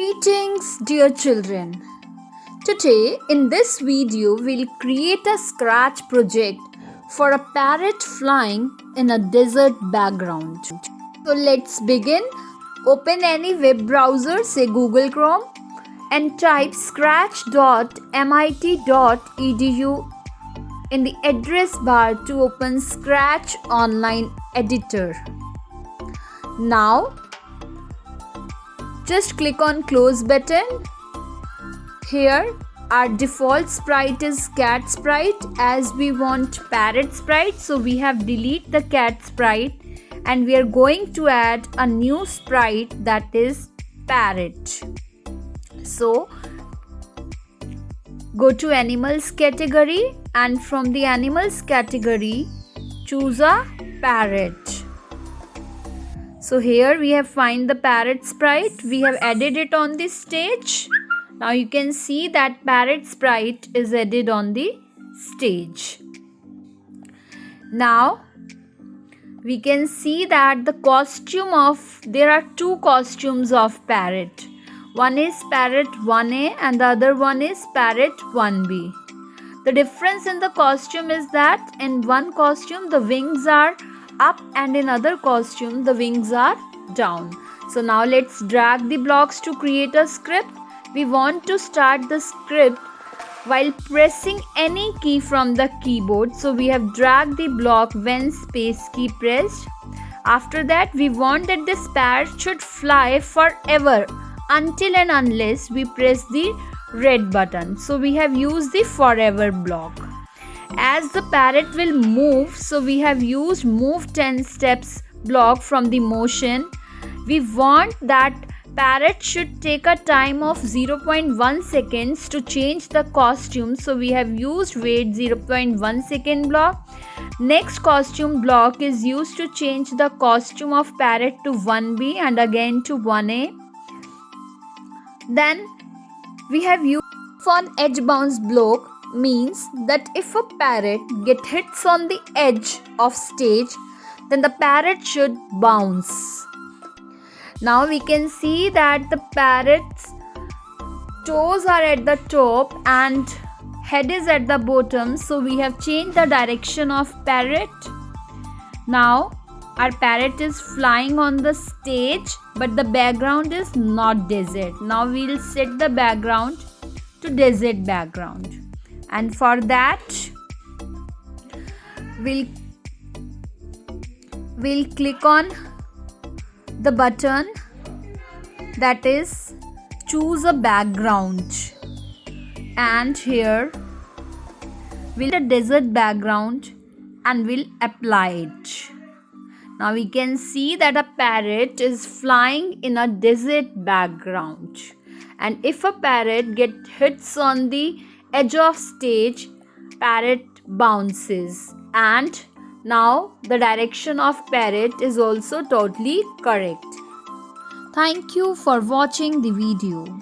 Greetings, dear children. Today in this video we'll create a scratch project for a parrot flying in a desert background. So let's begin. Open any web browser, say Google Chrome, and type scratch.mit.edu in the address bar to open Scratch Online Editor. Now just click on close button. Here our default sprite is cat sprite, as we want parrot sprite, so we have delete the cat sprite and we are going to add a new sprite, that is parrot. So go to animals category and from the animals category choose a parrot. So here we have find the parrot sprite. We have added it on the stage. Now you can see that parrot sprite is added on the stage. Now we can see that there are two costumes of parrot. One is parrot 1A and the other one is parrot 1B. The difference in the costume is that in one costume the wings are up and in other costume the wings are down. So now let's drag the blocks to create a script. We want to start the script while pressing any key from the keyboard. So we have dragged the block when space key pressed. After that we want that this parrot should fly forever until and unless we press the red button. So we have used the forever block. As the parrot will move, so we have used move 10 steps block from the motion. We want that parrot should take a time of 0.1 seconds to change the costume, so we have used wait 0.1 second block. Next costume block is used to change the costume of parrot to 1B and again to 1A. Then we have used on edge bounce block, means that if a parrot get hits on the edge of stage, then the parrot should bounce. Now we can see that the parrot's toes are at the top and head is at the bottom, so we have changed the direction of parrot. Now our parrot is flying on the stage, but the background is not desert. Now we will set the background to desert background. And for that we'll click on the button, that is choose a background, and here we'll the desert background and we'll apply it. Now we can see that a parrot is flying in a desert background, and if a parrot gets hits on the edge of stage, parrot bounces, and now the direction of parrot is also totally correct. Thank you for watching the video.